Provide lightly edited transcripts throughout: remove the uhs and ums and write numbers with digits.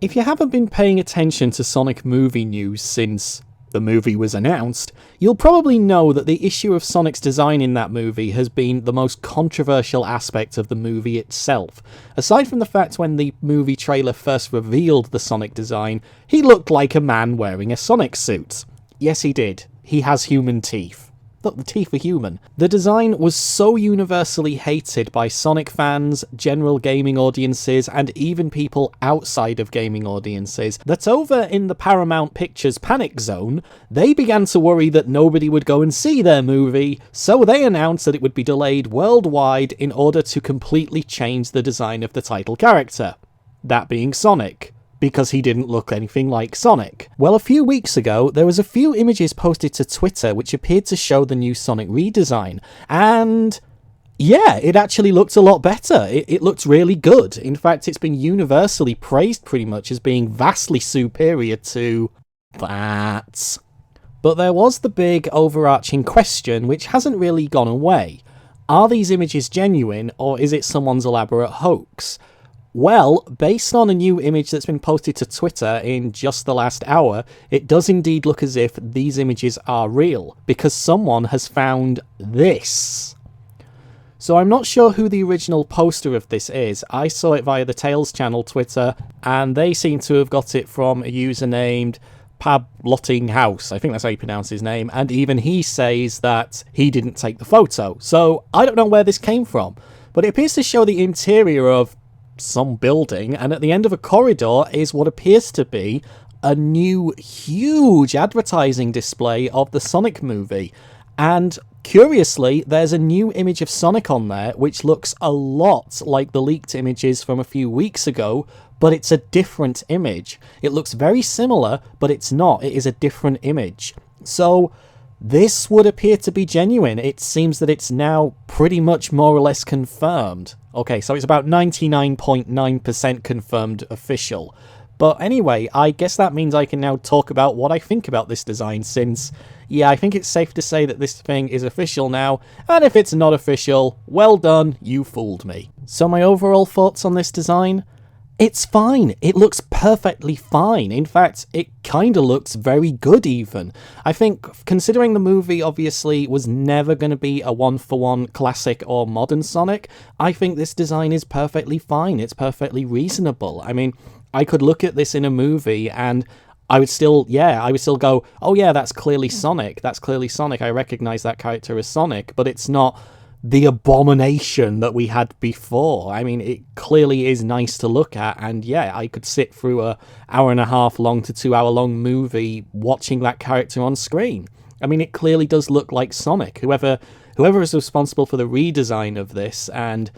If you haven't been paying attention to Sonic movie news since the movie was announced, you'll probably know that the issue of Sonic's design in that movie has been the most controversial aspect of the movie itself. Aside from the fact when the movie trailer first revealed the Sonic design, he looked like a man wearing a Sonic suit. Yes, he did. He has human teeth. Look, the teeth are human. The design was so universally hated by Sonic fans, general gaming audiences, and even people outside of gaming audiences, that over in the Paramount Pictures panic zone, they began to worry that nobody would go and see their movie, so they announced that it would be delayed worldwide in order to completely change the design of the title character. That being Sonic. Because he didn't look anything like Sonic. Well, a few weeks ago, there was a few images posted to Twitter which appeared to show the new Sonic redesign, and yeah, it actually looked a lot better. It looked really good. In fact, it's been universally praised pretty much as being vastly superior to that. But there was the big overarching question which hasn't really gone away. Are these images genuine, or is it someone's elaborate hoax? Well, based on a new image that's been posted to Twitter in just the last hour, it does indeed look as if these images are real, because someone has found this. So I'm not sure who the original poster of this is. I saw it via the Tales channel Twitter, and they seem to have got it from a user named Pablottinghouse. I think that's how you pronounce his name, and even he says that he didn't take the photo. So I don't know where this came from, but it appears to show the interior of some building, and at the end of a corridor is what appears to be a new huge advertising display of the Sonic movie. And curiously, there's a new image of Sonic on there which looks a lot like the leaked images from a few weeks ago, but it's a different image. It looks very similar, but it's not. It is a different image. So this would appear to be genuine. It seems that it's now pretty much more or less confirmed. Okay, so it's about 99.9% confirmed official. But anyway, I guess that means I can now talk about what I think about this design, since, yeah, I think it's safe to say that this thing is official now, and if it's not official, well done, you fooled me. So my overall thoughts on this design? It's fine. It looks perfectly fine. In fact, it kind of looks very good even. I think, considering the movie obviously was never going to be a one-for-one classic or modern Sonic, I think this design is perfectly fine. It's perfectly reasonable. I mean, I could look at this in a movie and I would still go, oh yeah, that's clearly Sonic. That's clearly Sonic. I recognize that character as Sonic, but it's not the abomination that we had before. I mean, it clearly is nice to look at, and yeah, I could sit through a hour and a half long to 2 hour long movie watching that character on screen. I mean, it clearly does look like Sonic. Whoever is responsible for the redesign of this, and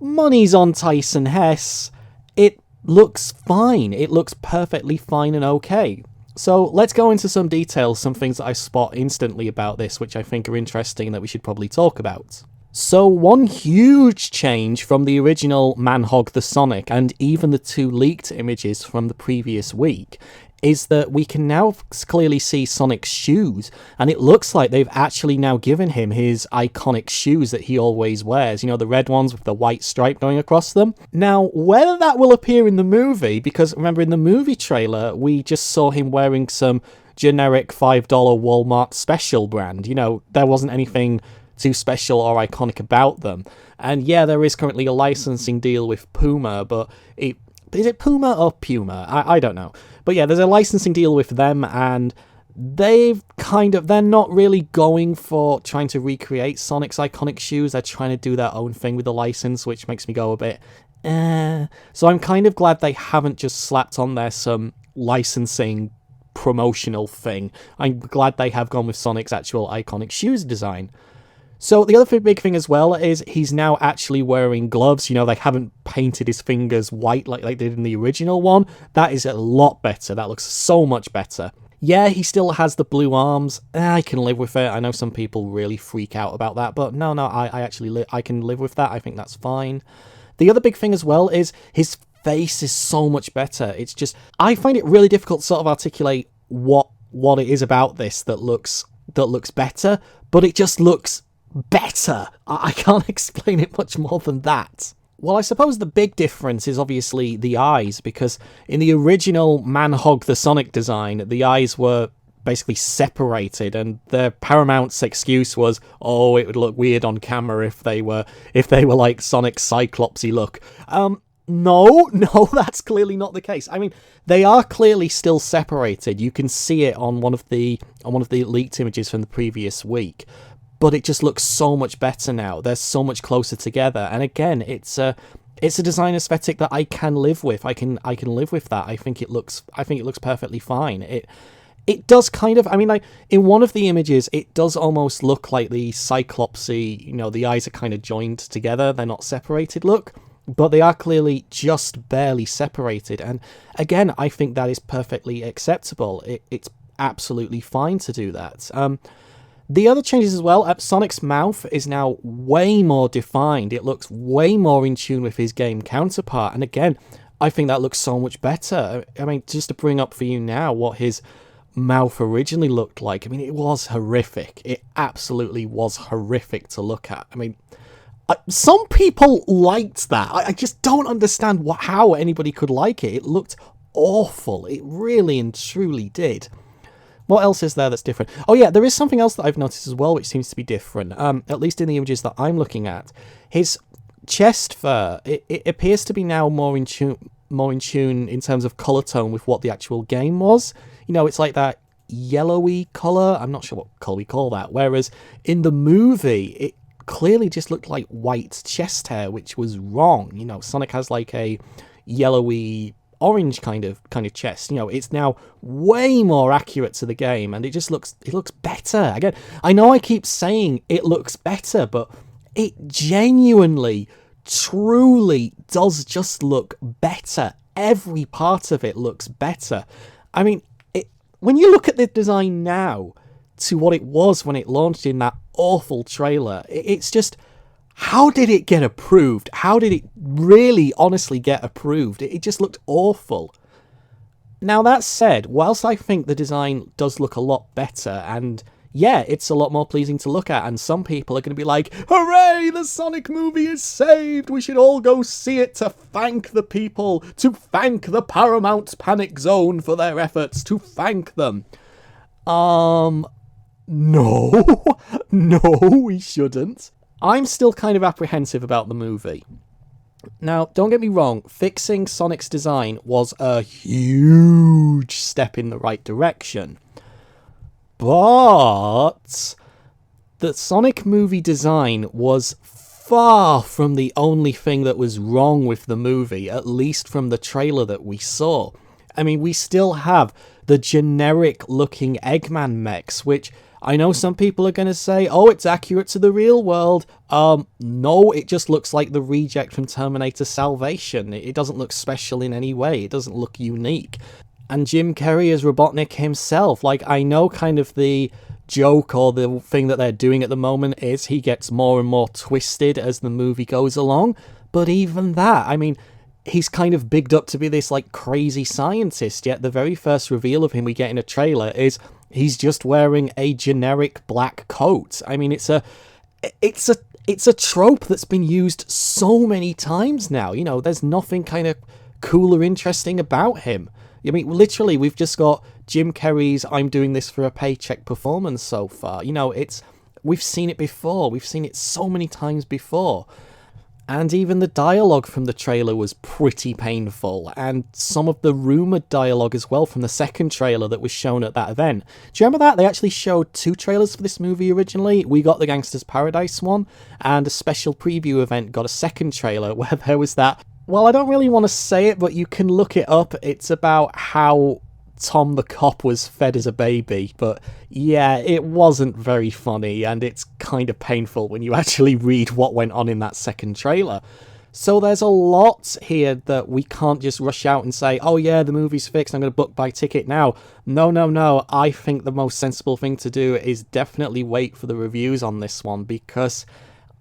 money's on Tyson Hess, it looks fine. It looks perfectly fine and okay. So let's go into some details, some things that I spot instantly about this, which I think are interesting and that we should probably talk about. So one huge change from the original Manhog the Sonic, and even the two leaked images from the previous week, is that we can now clearly see Sonic's shoes, and it looks like they've actually now given him his iconic shoes that he always wears, you know, the red ones with the white stripe going across them. Now, whether that will appear in the movie, because remember in the movie trailer, we just saw him wearing some generic $5 Walmart special brand, you know, there wasn't anything too special or iconic about them. And yeah, there is currently a licensing deal with Puma, but is it Puma or Puma? I don't know. But yeah, there's a licensing deal with them, and they're not really going for trying to recreate Sonic's iconic shoes. They're trying to do their own thing with the license, which makes me go a bit, So I'm kind of glad they haven't just slapped on there some licensing promotional thing. I'm glad they have gone with Sonic's actual iconic shoes design. So the other big thing as well is he's now actually wearing gloves. You know, they haven't painted his fingers white like they did in the original one. That is a lot better. That looks so much better. Yeah, he still has the blue arms. I can live with it. I know some people really freak out about that, but no, I can live with that. I think that's fine. The other big thing as well is his face is so much better. It's just, I find it really difficult to sort of articulate what it is about this that looks better, but it just looks better. I can't explain it much more than that. Well, I suppose the big difference is obviously the eyes, because in the original Man-Hog the Sonic design, the eyes were basically separated, and the Paramount's excuse was, oh, it would look weird on camera if they were like Sonic's Cyclopsy look. No, that's clearly not the case. I mean, they are clearly still separated. You can see it on one of the leaked images from the previous week. But it just looks so much better now. They're so much closer together. And again, it's a design aesthetic that I can live with. I can live with that. I think it looks perfectly fine. It does kind of, I mean, like, in one of the images, it does almost look like the Cyclopsy, the eyes are kind of joined together. They're not separated look, but they are clearly just barely separated. And again, I think that is perfectly acceptable. It's absolutely fine to do that. The other changes as well, Sonic's mouth is now way more defined. It looks way more in tune with his game counterpart. And again, I think that looks so much better. I mean, just to bring up for you now what his mouth originally looked like. I mean, it was horrific. It absolutely was horrific to look at. I mean, some people liked that. I just don't understand how anybody could like it. It looked awful. It really and truly did. What else is there that's different? Oh yeah, there is something else that I've noticed as well, which seems to be different, at least in the images that I'm looking at. His chest fur, it appears to be now more in tune in terms of colour tone with what the actual game was. It's like that yellowy colour. I'm not sure what colour we call that. Whereas in the movie, it clearly just looked like white chest hair, which was wrong. Sonic has like a yellowy orange kind of chest. It's now way more accurate to the game, and it looks better. Again, I know I keep saying it looks better, but it genuinely, truly does just look better. Every part of it looks better. I mean, when you look at the design now to what it was when it launched in that awful trailer, it's just, how did it get approved? How did it really honestly get approved? It just looked awful. Now, that said, whilst I think the design does look a lot better, and yeah, it's a lot more pleasing to look at, and some people are going to be like, hooray, the Sonic movie is saved, we should all go see it to thank the people, to thank the Paramount Panic Zone for their efforts, to thank them. No, we shouldn't. I'm still kind of apprehensive about the movie. Now, don't get me wrong, fixing Sonic's design was a huge step in the right direction. But the Sonic movie design was far from the only thing that was wrong with the movie, at least from the trailer that we saw. I mean, we still have the generic-looking Eggman mechs, which I know some people are going to say, oh, it's accurate to the real world. No, it just looks like the reject from Terminator Salvation. It doesn't look special in any way. It doesn't look unique. And Jim Carrey as Robotnik himself, like, I know kind of the joke or the thing that they're doing at the moment is he gets more and more twisted as the movie goes along. But even that, I mean, he's kind of bigged up to be this, like, crazy scientist, yet the very first reveal of him we get in a trailer is he's just wearing a generic black coat. I mean, it's a trope that's been used so many times now. There's nothing kind of cool or interesting about him. I mean, literally, we've just got Jim Carrey's I'm doing this for a paycheck performance so far. We've seen it before. We've seen it so many times before. And even the dialogue from the trailer was pretty painful, and some of the rumoured dialogue as well from the second trailer that was shown at that event. Do you remember that? They actually showed 2 trailers for this movie originally. We got the Gangsta's Paradise one, and a special preview event got a second trailer where there was that. Well, I don't really want to say it, but you can look it up. It's about how Tom the cop was fed as a baby, but yeah, it wasn't very funny, and it's kind of painful when you actually read what went on in that second trailer. So there's a lot here that we can't just rush out and say, oh yeah, the movie's fixed, I'm going to book my ticket now. No, I think the most sensible thing to do is definitely wait for the reviews on this one, because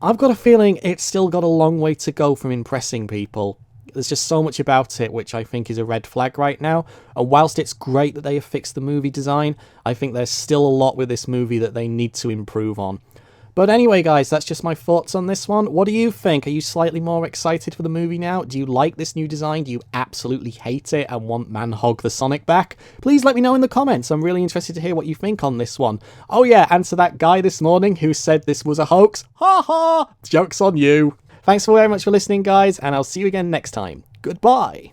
I've got a feeling it's still got a long way to go from impressing people. There's just so much about it which I think is a red flag right now, and whilst it's great that they have fixed the movie design, I think there's still a lot with this movie that they need to improve on. But anyway, guys, that's just my thoughts on this one. What do you think? Are you slightly more excited for the movie now? Do you like this new design? Do you absolutely hate it and want Man-Hog the Sonic back? Please let me know in the comments. I'm really interested to hear what you think on this one. Oh yeah, and to that guy this morning who said this was a hoax, ha ha, joke's on you. Thanks very much for listening, guys, and I'll see you again next time. Goodbye.